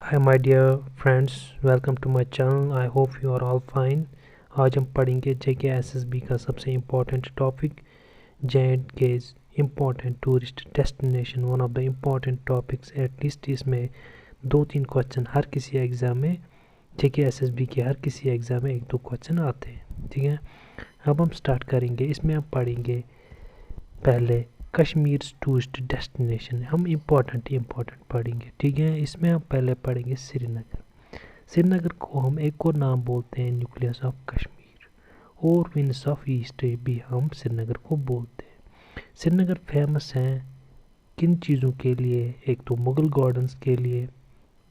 Hi my dear friends, welcome to my channel. I hope you are all fine. आज हम पढ़ेंगे JKSSB का सबसे important topic J&K important tourist destination one of the important topics at least इसमें 2-3 question हर किसी exam में JKSSB के हर किसी एग्ज़ाम में 1-2 क्वेश्चन आते हैं। ठीक है, अब हम स्टार्ट करेंगे। इसमें हम पढ़ेंगे पहले कश्मीर टूरिस्ट डेस्टिनेशन, हम इम्पोर्टेंट पढ़ेंगे। ठीक है, इसमें हम पहले पढ़ेंगे श्रीनगर को हम एक और नाम बोलते हैं न्यूक्लियस ऑफ कश्मीर, और विंग्स ऑफ ईस्ट भी हम श्रीनगर को बोलते हैं। श्रीनगर फेमस है किन चीज़ों के लिए? एक तो मुगल गार्डन्स के लिए,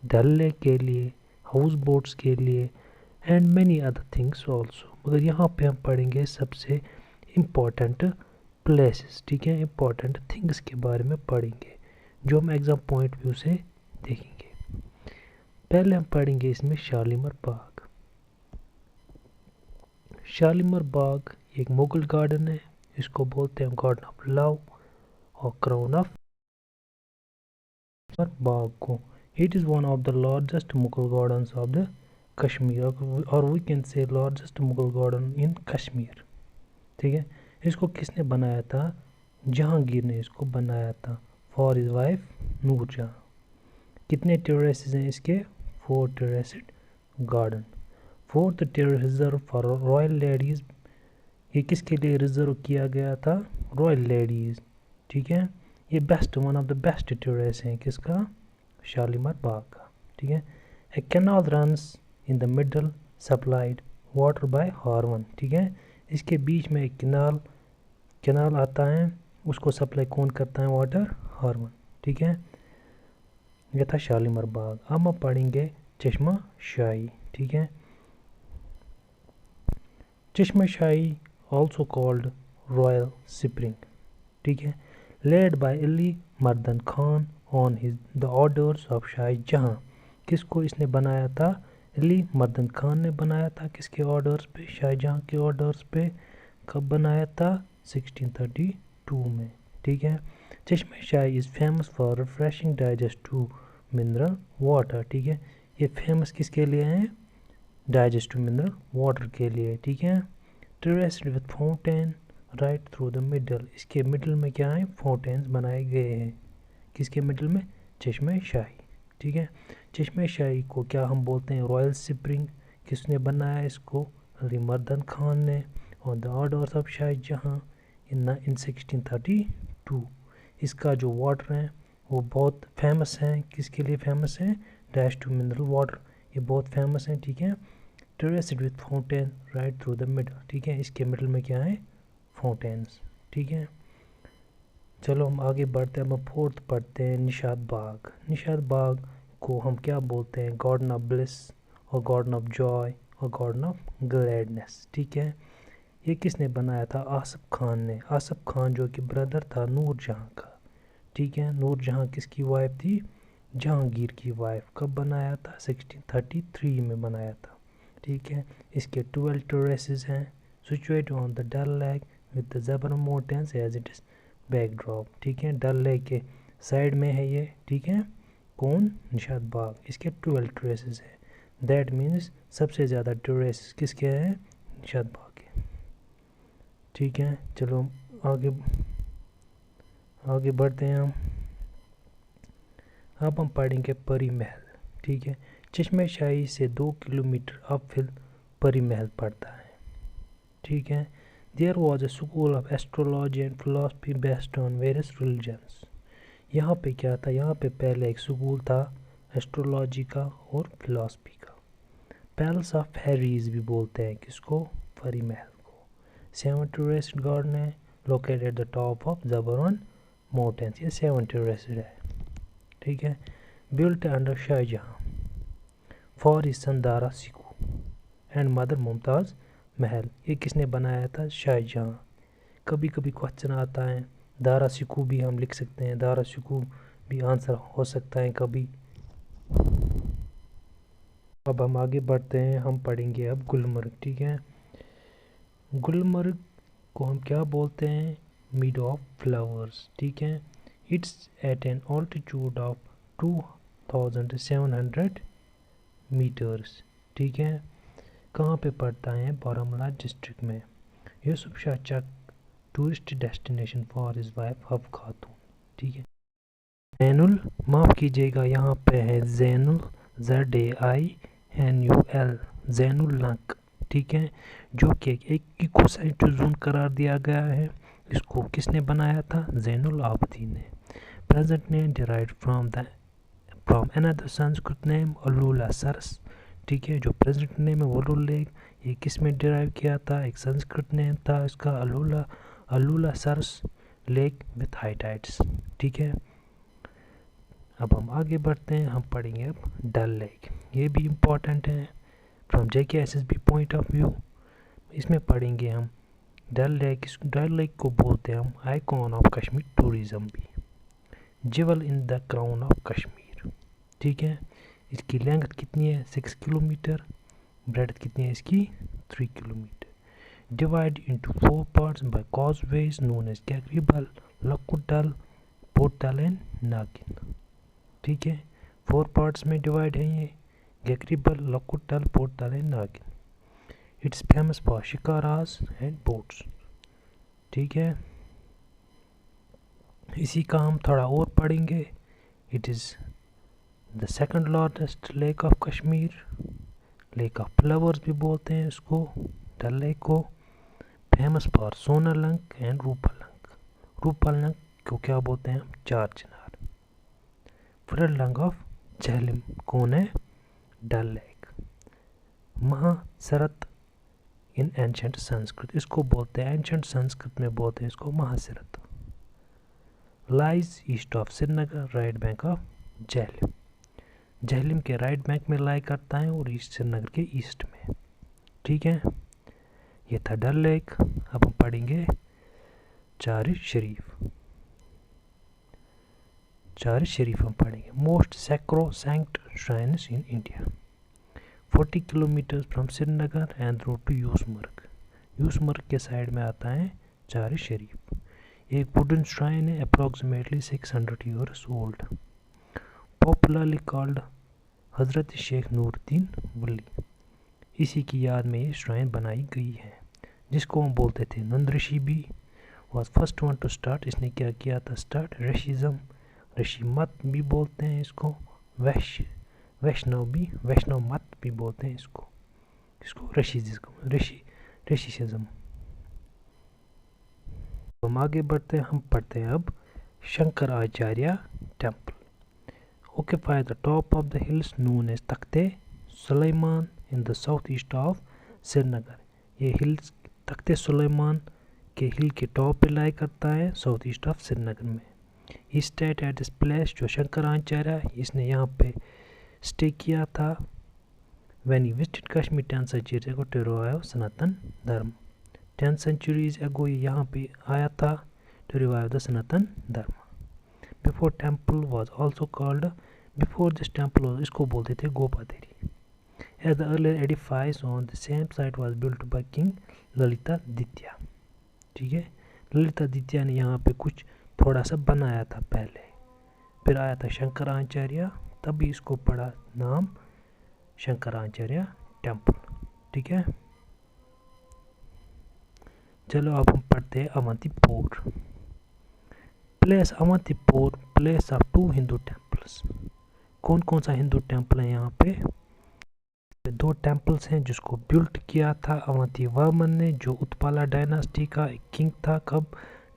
डल लेक के लिए, हाउस बोट्स के लिए and many other things also. मगर यहाँ पे हम पढ़ेंगे सबसे इम्पोर्टेंट प्लेसेस। ठीक है, इम्पोर्टेंट थिंग्स के बारे में पढ़ेंगे जो हम एग्ज़ाम पॉइंट व्यू से देखेंगे। पहले हम पढ़ेंगे इसमें शालीमार बाग। शालीमार बाग एक मुगल गार्डन है, इसको बोलते हैं गार्डन ऑफ लव और क्राउन ऑफ बाग को। It is one of the largest Mughal gardens of the Kashmir, और we can say largest Mughal garden in Kashmir. ठीक है, इसको किसने बनाया था? जहांगीर ने इसको बनाया था फॉर हिज वाइफ नूरजहां। कितने टेरेसेस हैं इसके? 4 terraced garden. 4th terrace reserve for royal ladies, ये किसके लिए रिजर्व किया गया था? Royal ladies. ठीक है, ये best one of the best terrace हैं किसका? शालीमार बाग का। ठीक है, a canal runs in the middle supplied water by Harwan. ठीक है, इसके बीच में एक कैनाल आता है, उसको सप्लाई कौन करता है? वाटर हार्वन। ठीक है, यह था शालीमार बाग। अब हम पढ़ेंगे चश्मा शाही। ठीक है, चश्मा शाही ऑल्सो कॉल्ड रॉयल स्प्रिंग। ठीक है, led by Ali Mardan Khan on his the orders of Shahjahan. किसको इसने बनाया था? अली मर्दन खान ने बनाया था। किसके ऑर्डर्स पे? शाहजहां के ऑर्डर्स पे। कब बनाया था? 1632 में। ठीक है, Chashma Shahi is famous for refreshing digestive mineral water. ठीक है, ये फेमस किसके लिए हैं? डाइजेस्टिव मिनरल वाटर के लिए। ठीक है, terraced with fountain right through the middle, इसके मिडल में क्या है? फाउंटेन्स बनाए गए हैं। किसके मिडल में? चश्मा शाही। ठीक है, चश्मा शाही को क्या हम बोलते हैं? Royal spring. किसने बनाया इसको? अली मर्दन खान ने on the orders of Shahjahan in 1632। इसका जो वाटर है वो बहुत फेमस है। किसके लिए फेमस है? डाइजेस्टिव मिनरल वाटर, ये बहुत फेमस है। ठीक है, terraced with fountain right through the middle. ठीक है, इसके मिडल में क्या है? फाउंटेन्स। ठीक है, चलो हम आगे बढ़ते हैं। हम 4th पढ़ते हैं निशात बाग। निशात बाग को हम क्या बोलते हैं? गार्डन ऑफ ब्लिस और गार्डन ऑफ जॉय और गार्डन ऑफ ग्लैडनेस। ठीक है, ये किसने बनाया था? आसिफ खान ने। आसिफ खान जो कि ब्रदर था नूरजहां का। ठीक है, नूरजहां किसकी वाइफ थी? जहांगीर की वाइफ। कब बनाया था? 1633 में बनाया था। ठीक है, इसके 12 टेरेसेस हैं, situated on the Dal lake with the zebra mountains as it is backdrop. ठीक है, डल लेक के साइड में है ये। ठीक है, कौन? निशात बाग। इसके 12 टेरेसेस हैं, दैट मीन्स सबसे ज़्यादा टेरेसेस किसके हैं? निशात बाग के। ठीक है, चलो आगे बढ़ते हैं हम। अब हम पढ़ेंगे परी महल। ठीक है, चश्मा शाही से 2 किलोमीटर अपहिल परी महल पड़ता है। ठीक है, there was a school of astrology and philosophy based on various religions. यहाँ पे क्या था? यहाँ पे पहले एक स्कूल था एस्ट्रोलॉजी का और फिलोसफी का। पैलेस ऑफ हैरीज भी बोलते हैं किसको? परी महल को। 7 टूरिस्ट गार्डन है located at the top of Zabarwan mountains, ये 7 टूरिस्ट है। ठीक है, built under Shahjahan for his son Dara Shikoh and mother Mumtaz Mahal. ये किसने बनाया था? शाहजहां। कभी कभी क्वेश्चन आता है, दारा शिकोह भी हम लिख सकते हैं, दारा शिकोह भी आंसर हो सकता है कभी। अब हम आगे बढ़ते हैं, हम पढ़ेंगे अब गुलमर्ग। ठीक है, गुलमर्ग को हम क्या बोलते हैं? Mead of flowers. ठीक है, it's at an altitude of 1700 meters. ठीक है, कहाँ पे पड़ता है? बारामूला डिस्ट्रिक्ट में। Yusuf Shah Chak tourist destination for his wife Habba Khatoon. ठीक है, जैनुल, माफ़ कीजिएगा, यहाँ पे है जैनुल, ZAINUL, जैनुल नक। ठीक है, जो कि एक इको सेंचुरी जोन करार दिया गया है। इसको किसने बनाया था? जैनुल आबदीन ने। Present name derived from another Sanskrit name Ulola Saras. ठीक है, जो प्रेजेंट नेम है वोलुल लेक, ये किस में डिराइव किया था? एक संस्कृत नेम था इसका अलूला सरस लेक विथ हाई टाइड्स। ठीक है, अब हम आगे बढ़ते हैं, हम पढ़ेंगे अब डल लेक। ये भी इम्पॉर्टेंट है from JKSSB point of view. इसमें पढ़ेंगे हम डल लेक। डल लेक को बोलते हैं हम आइकॉन ऑफ कश्मीर टूरिज़्म भी, jewel in the crown of Kashmir. ठीक है, इसकी लेंथ कितनी है? 6 किलोमीटर। ब्रेड्थ कितनी है इसकी? 3 kilometre. Divide into 4 parts bye कॉजवेज known as कैक्रीबल, लकुडल, portal and नागिन। ठीक है, 4 पार्ट्स में डिवाइड है ये, गैक्रीबल, लकुडल, पोर्टल एंड नागिन। It's famous for शिकारास and boats. ठीक है, इसी का हम थोड़ा और पढ़ेंगे। It is the second largest lake of Kashmir. Lake of flowers भी बोलते हैं इसको, डल लेक को। Famous for सोनालंक and रूपालंक। रूपालंक को क्या बोलते हैं हम? Char Chinar. Flood lung of Jhelum कौन है? Dal lake. Mahasarat in ancient Sanskrit, इसको बोलते हैं, एंशंट संस्कृत में बोलते हैं इसको Mahasarat. Lies east of Srinagar, right bank of Jhelum. Jhelum के राइट बैंक में लाई करता है और ईस्ट श्रीनगर के ईस्ट में। ठीक है, ये था डल लेक। अब हम पढ़ेंगे चारिश शरीफ। चारिश शरीफ हम पढ़ेंगे। Most sacrosanct shrines in India, 40 kilometres from Srinagar and road to Yusmarg. Yusmarg के साइड में आता है चारिश शरीफ। एक वुडन श्राइन है, approximately 600 years old, popularly called Hazrat Sheikh Nooruddin वली। इसी की याद में ये श्राइन बनाई गई है, जिसको हम बोलते थे नंद ऋषि भी was first one two start. इसने क्या किया था स्टार्ट? ऋषिज़म, ऋषि मत भी बोलते हैं इसको, वैष्णव मत भी बोलते हैं इसको ऋषिज़म। हम आगे बढ़ते हैं, हम पढ़ते हैं अब Shankaracharya temple. Occupy the top of the hills known as तख्ते Suleman in the southeast of Srinagar. ये हिल्स तख्ते सुलेमान के हिल के टॉप पे लाई करता है साउथ ईस्ट ऑफ श्रीनगर में। ही स्टेट एट दिस प्लेस, जो शंकराचार्य इसने यहाँ पे स्टे किया था। When he visited Kashmir 10 centuries ago to revive सनातन धर्म। 10 centuries ago ये यहाँ पे आया था to revive the Sanatan Dharma. Before temple was also called, before this temple इसको बोलते थे Gopadri. As the earlier edifice on the same site was built by king Lalitaditya. ठीक है, ललिता द्वितीय ने यहाँ पे कुछ थोड़ा सा बनाया था पहले, फिर आया था शंकराचार्य, तभी इसको पड़ा नाम शंकराचार्य टेम्पल। ठीक है, चलो अब हम पढ़ते हैं Avantipur. Place Avantipur, place of 2 Hindu temples. कौन कौन सा हिंदू टेम्पल है यहाँ पे? 2 टेम्पल्स हैं जिसको बिल्ट किया था अवंतीवर्मन ने, जो उत्पाला डायनास्टी का एक किंग था।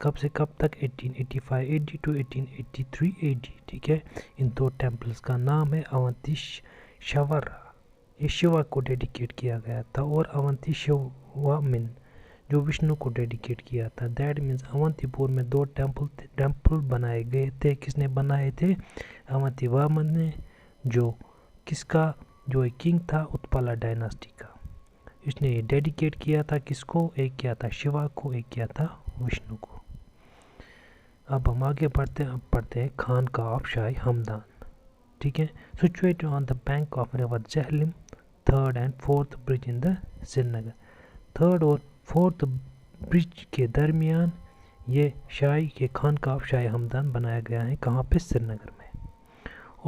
कब से कब तक? 1885 AD टू 1883 AD। ठीक है, इन 2 टेम्पल्स का नाम है अवंतीश्वरा। ये शिवा को डेडिकेट किया गया था, और अवंतीश्वमिन जो विष्णु को डेडिकेट किया था। दैट मीन्स अवंतीपुर में 2 टेम्पल बनाए गए थे। किसने बनाए थे? अवंतीवर्मन ने, जो किसका? जो एक किंग था उत्पाला डायनास्टी का। इसने डेडिकेट किया था किसको? एक किया था शिवा को, एक किया था विष्णु को। अब हम आगे बढ़ते हैं, अब पढ़ते हैं खानका ऑफ शाही हमदान। ठीक है, situated on the bank of river Jhelum, 3rd and 4th bridge in the Srinagar. 3rd और 4th ब्रिज के दरमियान ये शाही के खानका ऑफ शाही हमदान बनाया गया है। कहाँ पे? श्रीनगर में।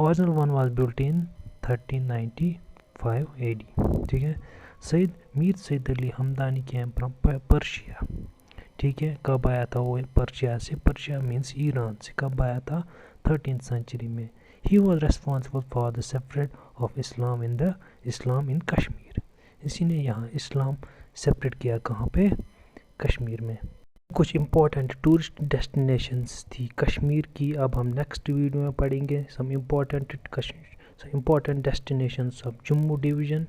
Original one was built in 1395 AD, ठीक है। Mir Syed Ali Hamadani came from Persia, ठीक है। कब आया था वो पर्शिया से? पर्शिया मीन्स ईरान से। कब आया था? 13th सेंचुरी में। He was responsible for the separate of Islam in Kashmir. इसी ने यहाँ इस्लाम सेपरेट किया, कहाँ पे? कश्मीर में। कुछ इम्पोर्टेंट टूरिस्ट डेस्टिनेशंस थी कश्मीर की, अब हम नेक्स्ट वीडियो में पढ़ेंगे। Some important destinations of Jammu division.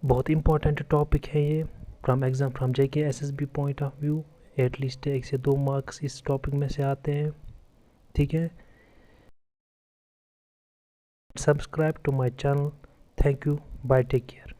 बहुत इम्पोर्टेंट टॉपिक है ये from JKSSB point of view. At least 1 से 2 मार्क्स इस टॉपिक में से आते हैं, ठीक है। Subscribe to my channel. Thank you, bye, take care.